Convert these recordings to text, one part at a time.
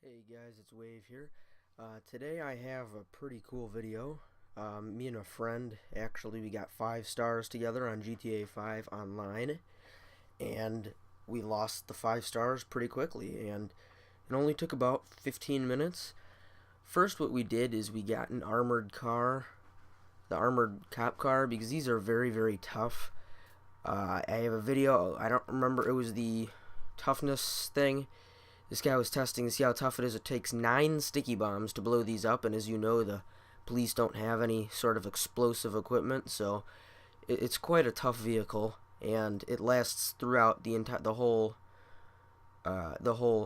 Hey guys, it's Wave here. Today I have a pretty cool video. Me and a friend, actually, we got 5 stars together on GTA 5 online, and we lost the 5 stars pretty quickly, and it only took about 15 minutes. First, what we did is we got an armored car, the armored cop car, because these are very, very tough. I have a video, I don't remember, it was the toughness thing. This guy was testing to see how tough it is. It takes 9 sticky bombs to blow these up, and as you know, the police don't have any sort of explosive equipment, so it's quite a tough vehicle, and it lasts throughout the whole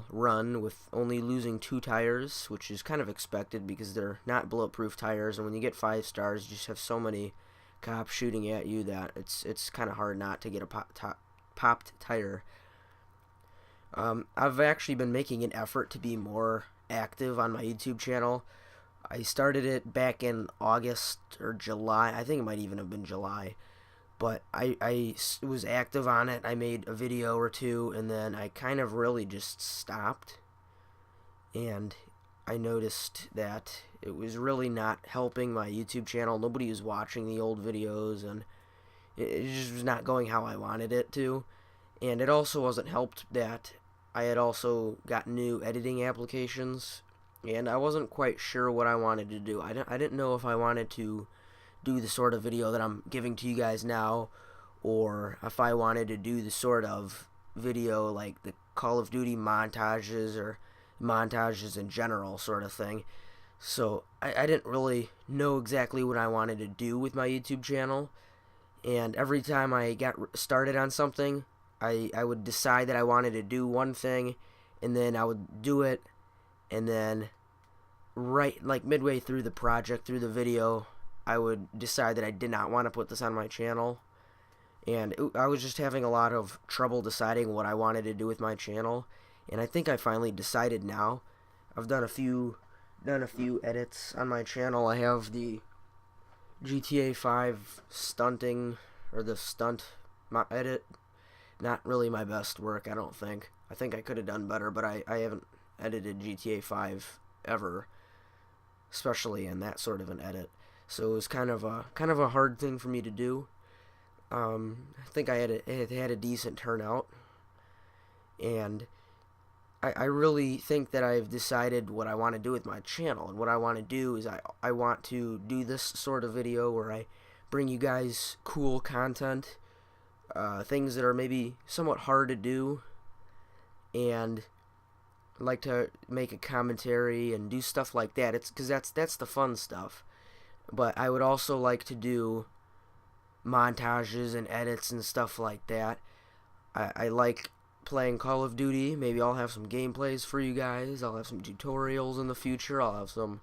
run with only losing 2 tires, which is kind of expected because they're not bulletproof tires. And when you get 5 stars, you just have so many cops shooting at you that it's kind of hard not to get a popped tire. I've actually been making an effort to be more active on my YouTube channel. I started it back in August or July. I think it might even have been July. But I was active on it. I made a video or two, and then I kind of really just stopped. And I noticed that it was really not helping my YouTube channel. Nobody was watching the old videos, and it just was not going how I wanted it to. And it also wasn't helped that I had also got new editing applications, and I wasn't quite sure what I wanted to do. I didn't know if I wanted to do the sort of video that I'm giving to you guys now, or if I wanted to do the sort of video like the Call of Duty montages or montages in general sort of thing. So I didn't really know exactly what I wanted to do with my YouTube channel, and every time I got started on something, I would decide that I wanted to do one thing, and then I would do it, and then right like midway through the project, through the video, I would decide that I did not want to put this on my channel. And I was just having a lot of trouble deciding what I wanted to do with my channel, and I think I finally decided now. I've done a few edits on my channel. I have the GTA 5 stunting, or the stunt edit. Not really my best work, I don't think. I think I could have done better, but I haven't edited GTA 5 ever, especially in that sort of an edit. So it was kind of a hard thing for me to do. I think I had a decent turnout, and I really think that I've decided what I want to do with my channel. And what I want to do is I want to do this sort of video where I bring you guys cool content, things that are maybe somewhat hard to do, and like to make a commentary and do stuff like that. It's because that's the fun stuff. But I would also like to do montages and edits and stuff like that. I like playing Call of Duty. Maybe I'll have some gameplays for you guys. I'll have some tutorials in the future. I'll have some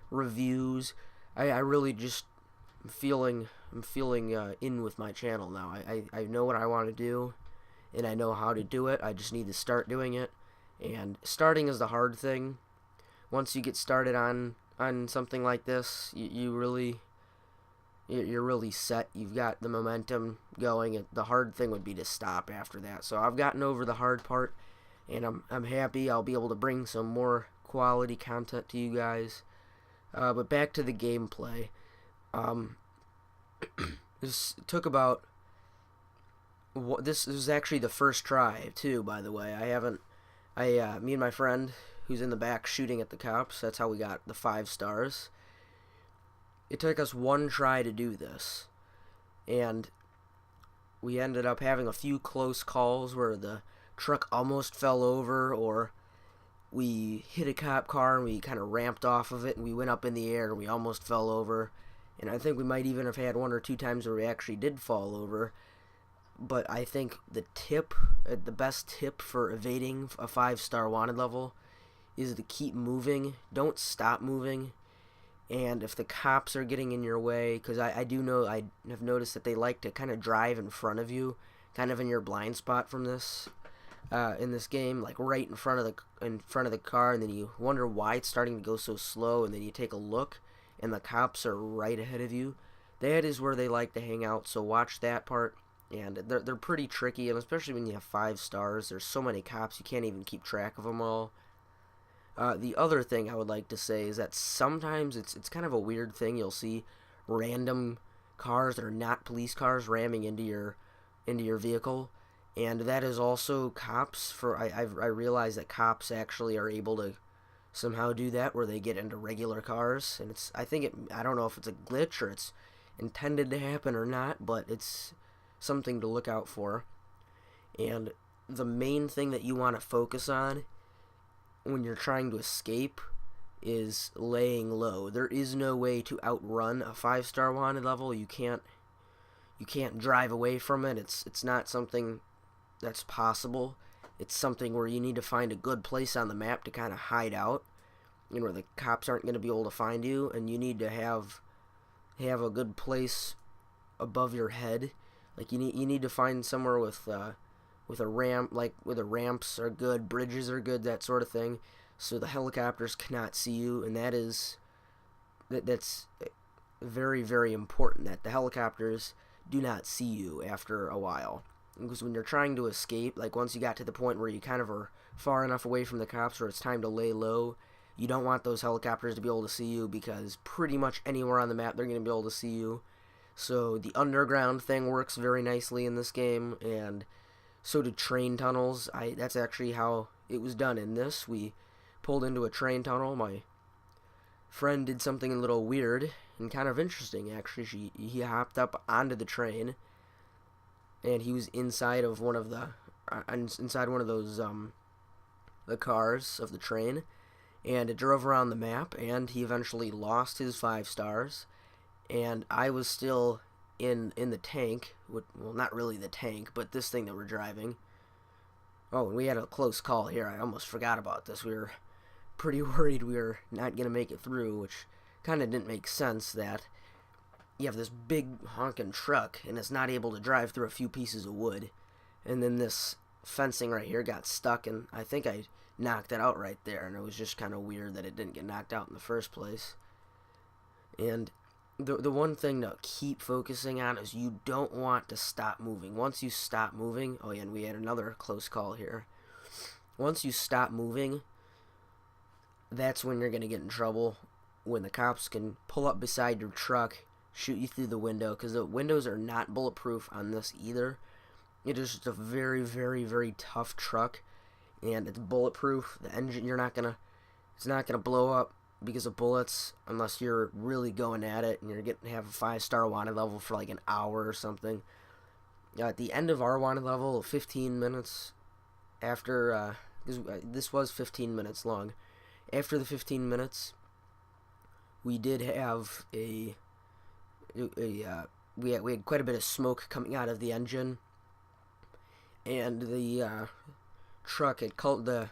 reviews. I really just I'm feeling in with my channel now. I know what I want to do, and I know how to do it. I just need to start doing it, and starting is the hard thing. Once you get started on something like this, you're really set. You've got the momentum going, and the hard thing would be to stop after that. So I've gotten over the hard part, and I'm happy. I'll be able to bring some more quality content to you guys. But back to the gameplay. This took about. This is actually the first try too. By the way, me and my friend, who's in the back shooting at the cops. That's how we got the 5 stars. It took us one try to do this, and we ended up having a few close calls where the truck almost fell over, or we hit a cop car and we kind of ramped off of it, and we went up in the air and we almost fell over. And I think we might even have had 1 or 2 times where we actually did fall over. But I think the best tip for evading a 5-star wanted level is to keep moving. Don't stop moving. And if the cops are getting in your way, because I have noticed that they like to kind of drive in front of you, kind of in your blind spot from this, in this game, like right in front of the car, and then you wonder why it's starting to go so slow, and then you take a look, and the cops are right ahead of you. That is where they like to hang out, so watch that part. And they're pretty tricky, and especially when you have 5 stars, there's so many cops you can't even keep track of them all. The other thing I would like to say is that sometimes it's kind of a weird thing. You'll see random cars that are not police cars ramming into your vehicle, and that is also cops. I realize that cops actually are able to somehow do that where they get into regular cars, and I don't know if it's a glitch or it's intended to happen or not, but it's something to look out for. And the main thing that you want to focus on when you're trying to escape is laying low. There is no way to outrun a 5-star wanted level. You can't drive away from it. It's not something that's possible. It's something where you need to find a good place on the map to kind of hide out, and where the cops aren't going to be able to find you, and you need to have a good place above your head. Like you need to find somewhere with a ramp, like where the ramps are good, bridges are good, that sort of thing, so the helicopters cannot see you. And that's very, very important, that the helicopters do not see you after a while. Because when you're trying to escape, like once you got to the point where you kind of are far enough away from the cops where it's time to lay low, you don't want those helicopters to be able to see you, because pretty much anywhere on the map they're going to be able to see you. So the underground thing works very nicely in this game, and so do train tunnels. That's actually how it was done in this. We pulled into a train tunnel. My friend did something a little weird and kind of interesting, actually. He hopped up onto the train, and he was inside of one of those the cars of the train, and it drove around the map, and he eventually lost his 5 stars, and I was still in the tank, well, not really the tank, but this thing that we're driving. Oh, and we had a close call here. I almost forgot about this. We were pretty worried we were not going to make it through, which kind of didn't make sense, that you have this big honking truck, and it's not able to drive through a few pieces of wood, and then this fencing right here got stuck, and I think I knocked it out right there, and it was just kind of weird that it didn't get knocked out in the first place. And the one thing to keep focusing on is you don't want to stop moving. Once you stop moving, oh yeah, and we had another close call here. Once you stop moving, that's when you're going to get in trouble, when the cops can pull up beside your truck, shoot you through the window, because the windows are not bulletproof on this either. It is just a very, very, very tough truck, and it's bulletproof. The engine, it's not gonna blow up because of bullets unless you're really going at it and you're getting to have a 5-star wanted level for like an hour or something. At the end of our wanted level, 15 minutes after, this was 15 minutes long. After the 15 minutes, we did have we had quite a bit of smoke coming out of the engine, and the truck had the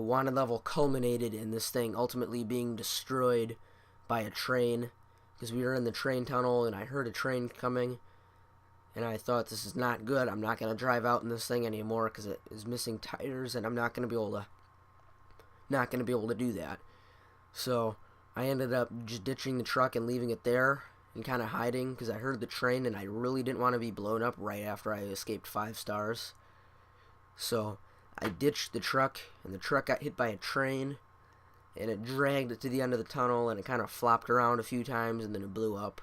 wanted level culminated in this thing ultimately being destroyed by a train, because we were in the train tunnel and I heard a train coming, and I thought, this is not good. I'm not going to drive out in this thing anymore because it is missing tires, and I'm not going to be able to do that. So I ended up just ditching the truck and leaving it there and kind of hiding, because I heard the train and I really didn't want to be blown up right after I escaped 5 stars. So I ditched the truck, and the truck got hit by a train, and it dragged it to the end of the tunnel, and it kind of flopped around a few times, and then it blew up.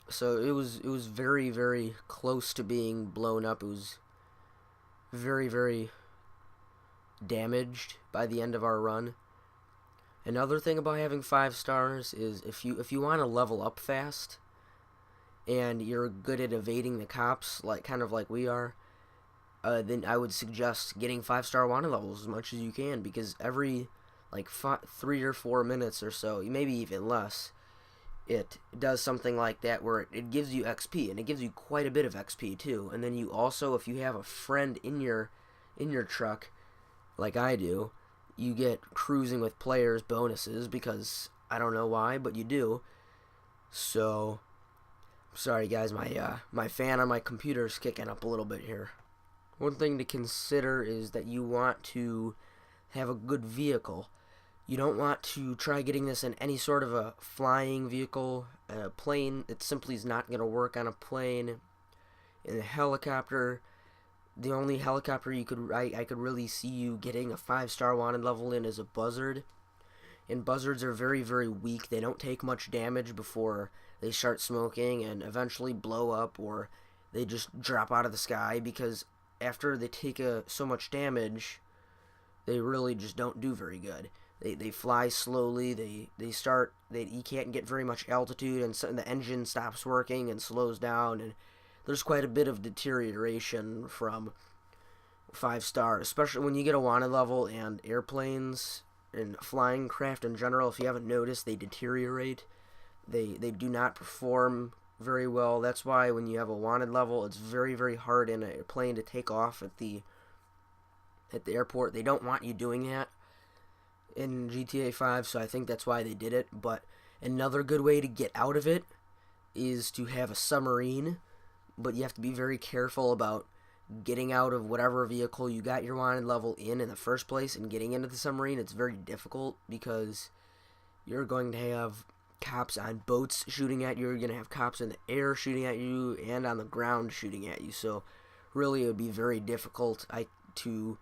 So it was very, very close to being blown up. It was very, very damaged by the end of our run. Another thing about having 5 stars is if you want to level up fast and you're good at evading the cops, kind of like we are, then I would suggest getting 5-star wanted levels as much as you can, because every 3 or 4 minutes or so, maybe even less, it does something like that where it gives you XP, and it gives you quite a bit of XP too. And then you also, if you have a friend in your truck, like I do, you get cruising with players bonuses, because I don't know why, but you do. So, sorry guys, my fan on my computer is kicking up a little bit here. One thing to consider is that you want to have a good vehicle. You don't want to try getting this in any sort of a flying vehicle. A plane, it simply is not going to work on a plane. In a helicopter, The only helicopter I could really see you getting a 5-star wanted level in is a buzzard. And buzzards are very, very weak. They don't take much damage before they start smoking and eventually blow up, or they just drop out of the sky, because after they take so much damage, they really just don't do very good. They fly slowly. You can't get very much altitude, and so the engine stops working and slows down, and there's quite a bit of deterioration from 5-star, especially when you get a wanted level. And airplanes and flying craft in general, if you haven't noticed, they deteriorate. They do not perform very well. That's why when you have a wanted level, it's very, very hard in a plane to take off at the airport. They don't want you doing that in GTA 5, so I think that's why they did it. But another good way to get out of it is to have a submarine, but you have to be very careful about getting out of whatever vehicle you got your wanted level in the first place and getting into the submarine. It's very difficult because you're going to have cops on boats shooting at you, you're going to have cops in the air shooting at you, and on the ground shooting at you. So really it would be very difficult to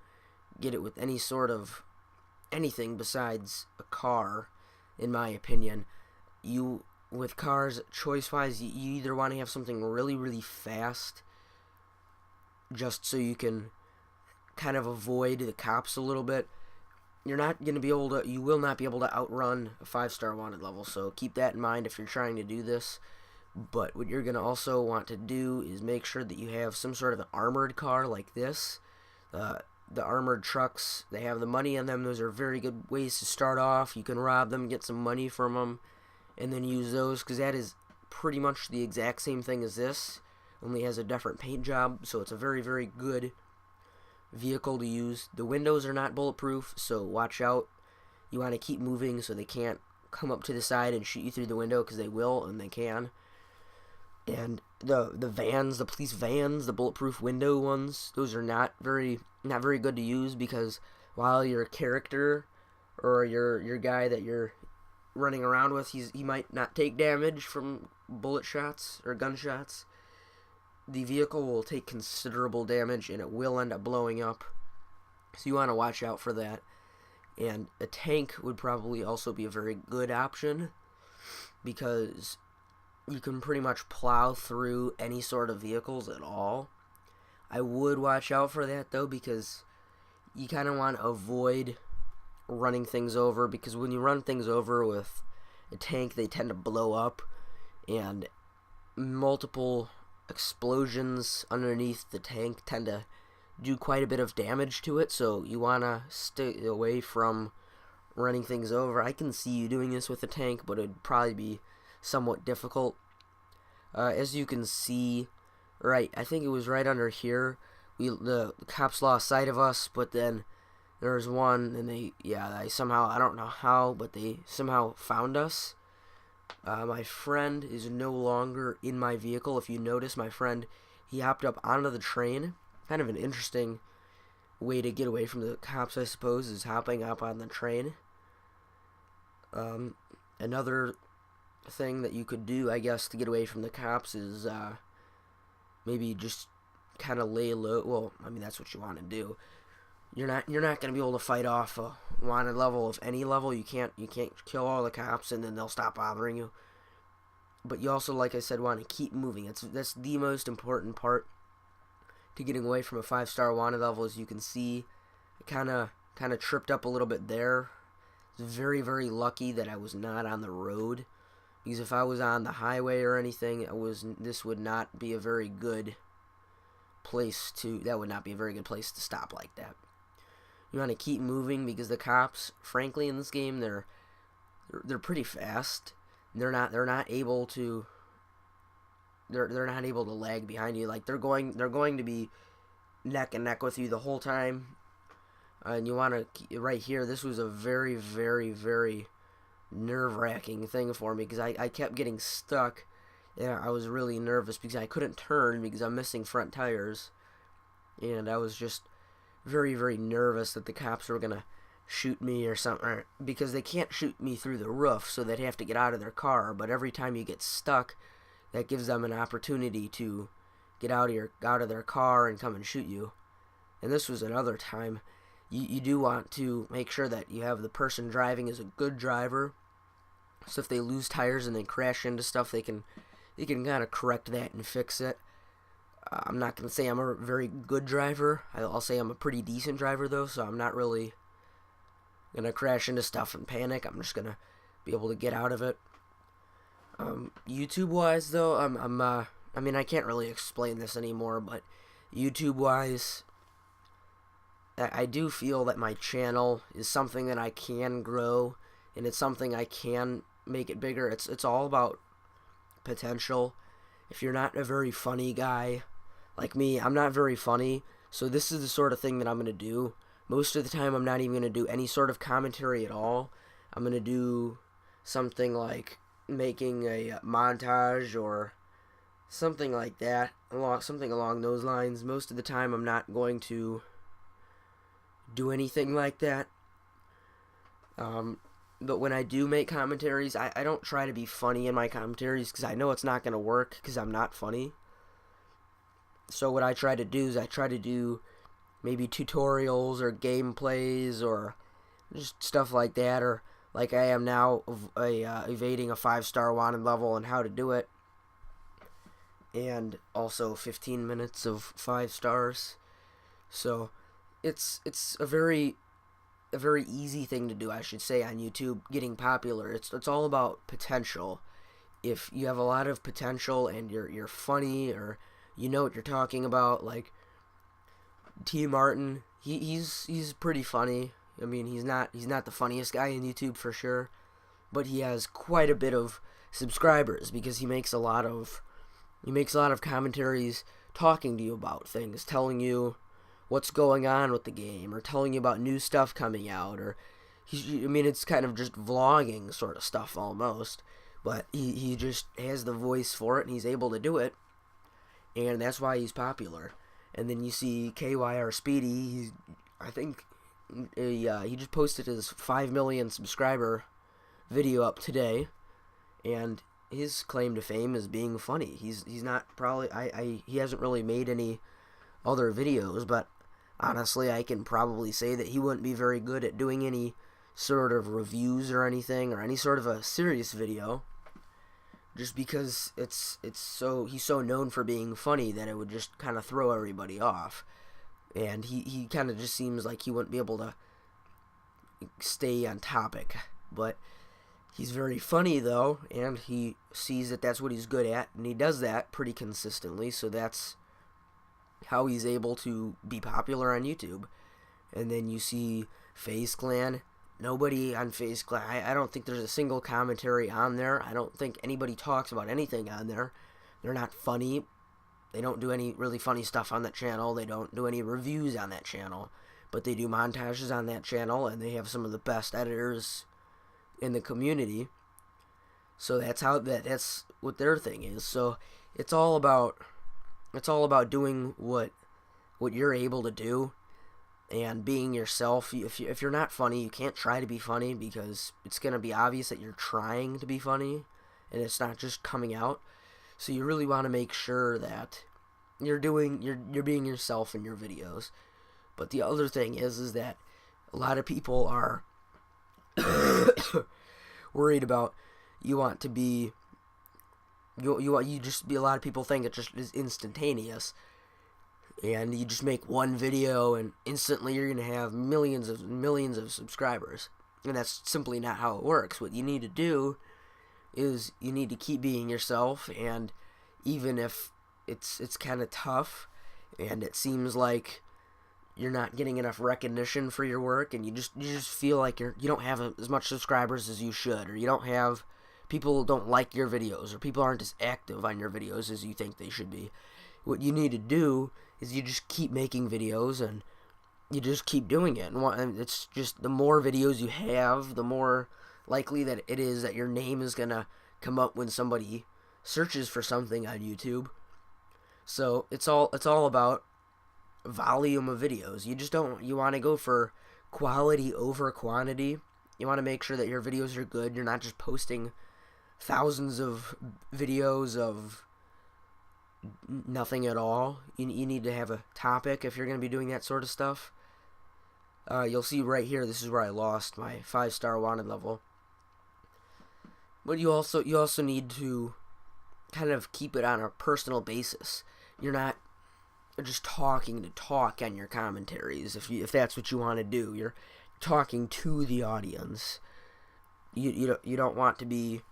get it with any sort of anything besides a car, in my opinion. With cars, choice-wise, you either want to have something really, really fast, just so you can kind of avoid the cops a little bit. You will not be able to outrun a 5-star wanted level, so keep that in mind if you're trying to do this. But what you're going to also want to do is make sure that you have some sort of an armored car like this. The armored trucks, they have the money on them. Those are very good ways to start off. You can rob them, get some money from them, and then use those, because that is pretty much the exact same thing as this, only has a different paint job. So it's a very, very good vehicle to use. The windows are not bulletproof, so watch out. You want to keep moving so they can't come up to the side and shoot you through the window, because they will, and they can. And the vans, the police vans, the bulletproof window ones, those are not very good to use, because while your character or your guy that you're running around with, he might not take damage from bullet shots or gunshots, the vehicle will take considerable damage and it will end up blowing up. So you want to watch out for that. And a tank would probably also be a very good option, because you can pretty much plow through any sort of vehicles at all. I would watch out for that though, because you kind of want to avoid running things over, because when you run things over with a tank, they tend to blow up, and multiple explosions underneath the tank tend to do quite a bit of damage to it. So you want to stay away from running things over. I can see you doing this with a tank, but it'd probably be somewhat difficult. As you can see, right, I think it was right under here, the cops lost sight of us, but then there was one, and they somehow, I don't know how, but they somehow found us. My friend is no longer in my vehicle. If you notice, my friend, he hopped up onto the train. Kind of an interesting way to get away from the cops, I suppose, is hopping up on the train. Another thing that you could do, I guess, to get away from the cops is maybe just kind of lay low. Well, I mean, that's what you want to do. You're not going to be able to fight off a wanted level of any level. You can't kill all the cops and then they'll stop bothering you. But you also, like I said, want to keep moving. That's the most important part to getting away from a 5-star wanted level. As you can see, I kind of tripped up a little bit there. It's very, very lucky that I was not on the road, because if I was on the highway or anything, this would not be a very good place to stop like that. You want to keep moving, because the cops, frankly, in this game, they're pretty fast. They're not able to lag behind you. Like, they're going to be neck and neck with you the whole time. And you want to, right here, this was a very, very, very nerve-wracking thing for me, because I kept getting stuck. Yeah, I was really nervous because I couldn't turn because I'm missing front tires. And I was just very, very nervous that the cops were going to shoot me or something, because they can't shoot me through the roof, so they'd have to get out of their car. But every time you get stuck, that gives them an opportunity to get out of their car and come and shoot you. and this was another time, you do want to make sure that you have the person driving is a good driver. So if they lose tires and they crash into stuff, they can kind of correct that and fix it. I'm not going to say I'm a very good driver. I'll say I'm a pretty decent driver, though, so I'm not really going to crash into stuff and panic. I'm just going to be able to get out of it. YouTube-wise, though, I mean, I can't really explain this anymore, but YouTube-wise, I do feel that my channel is something that I can grow, and it's something I can make it bigger. It's all about potential. If you're not a very funny guy, like me, I'm not very funny, so this is the sort of thing that I'm going to do. Most of the time, I'm not even going to do any sort of commentary at all. I'm going to do something like making a montage or something like that, something along those lines. Most of the time, I'm not going to do anything like that. But when I do make commentaries, I don't try to be funny in my commentaries because I know it's not going to work because I'm not funny. So what I try to do is I try to do maybe tutorials or gameplays or just stuff like that, or like I am now evading a 5-star wanted level and how to do it, and also 15 minutes of 5 stars. So it's a very easy thing to do, I should say, on YouTube, getting popular. It's all about potential. If you have a lot of potential and you're funny, or you know what you're talking about, like T. Martin, he's pretty funny. I mean, he's not the funniest guy in YouTube for sure, but he has quite a bit of subscribers because he makes a lot of commentaries talking to you about things, telling you what's going on with the game, or telling you about new stuff coming out, or it's kind of just vlogging sort of stuff almost, but he just has the voice for it and he's able to do it, and that's why he's popular. And then you see KYR Speedy, I think he just posted his 5 million subscriber video up today, and his claim to fame is being funny. He's not probably he hasn't really made any other videos, but honestly, I can probably say that he wouldn't be very good at doing any sort of reviews or anything, or any sort of a serious video, just because he's so known for being funny that it would just kind of throw everybody off. And he kind of just seems like he wouldn't be able to stay on topic. But he's very funny, though, and he sees that that's what he's good at, and he does that pretty consistently, so that's how he's able to be popular on YouTube. And then you see FaZe Clan. Nobody on FaZe Clan, I don't think there's a single commentary on there. I don't think anybody talks about anything on there. They're not funny. They don't do any really funny stuff on that channel. They don't do any reviews on that channel. But they do montages on that channel, and they have some of the best editors in the community. So that's what their thing is. So it's all about doing what you're able to do and being yourself. If you're not funny, you can't try to be funny, because it's going to be obvious that you're trying to be funny and it's not just coming out. So you really want to make sure that you're being yourself in your videos. But the other thing is that a lot of people are worried about a lot of people think it just is instantaneous, and you just make one video and instantly you're going to have millions of subscribers. And that's simply not how it works. What you need to do is you need to keep being yourself, and even if it's kind of tough and it seems like you're not getting enough recognition for your work, and you just feel like you don't have as much subscribers as you should, or people don't like your videos, or people aren't as active on your videos as you think they should be. What you need to do is you just keep making videos, and you just keep doing it. And it's just, the more videos you have, the more likely that it is that your name is going to come up when somebody searches for something on YouTube. So it's all about volume of videos. You want to go for quality over quantity. You want to make sure that your videos are good. You're not just posting thousands of videos of nothing at all. You need to have a topic if you're going to be doing that sort of stuff. You'll see right here, this is where I lost my 5-star wanted level. But you also need to kind of keep it on a personal basis. You're not just talking to talk on your commentaries. If that's what you want to do, you're talking to the audience. You don't want to be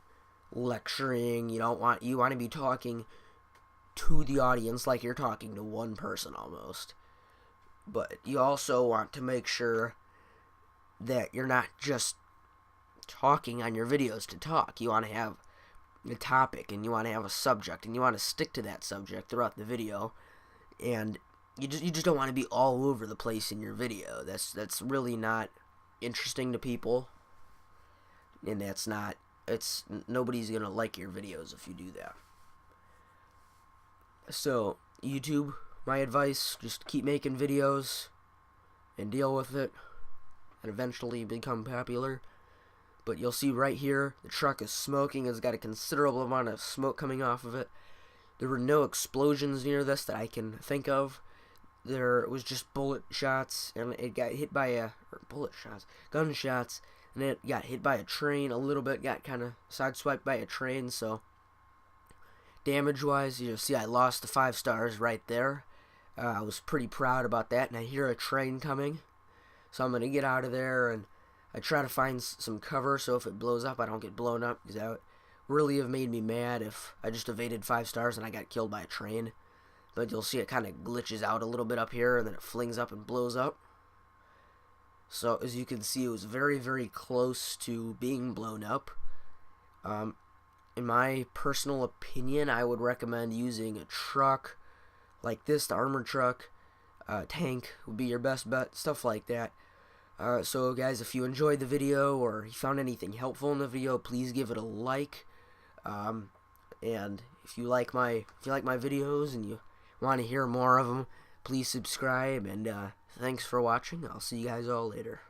lecturing. You want to be talking to the audience like you're talking to one person almost. But you also want to make sure that you're not just talking on your videos to talk. You want to have a topic, and you want to have a subject, and you want to stick to that subject throughout the video. And you just don't want to be all over the place in your video. That's really not interesting to people, and nobody's gonna like your videos if you do that. So YouTube, my advice, just keep making videos and deal with it and eventually become popular. But you'll see right here, the truck is smoking. It's got a considerable amount of smoke coming off of it. There were no explosions near this that I can think of. There was just bullet shots, and it got hit by gunshots, and it got hit by a train a little bit, got kind of sideswiped by a train. So damage-wise, you'll see I lost the 5 stars right there. I was pretty proud about that, and I hear a train coming, so I'm going to get out of there, and I try to find some cover so if it blows up, I don't get blown up, because that would really have made me mad if I just evaded 5 stars and I got killed by a train. But you'll see it kind of glitches out a little bit up here, and then it flings up and blows up. So as you can see, it was very, very close to being blown up. In my personal opinion, I would recommend using a truck like this, the armored truck. Tank would be your best bet, stuff like that. So guys, if you enjoyed the video or you found anything helpful in the video, please give it a like. And if you like my videos and you want to hear more of them, please subscribe. And thanks for watching. I'll see you guys all later.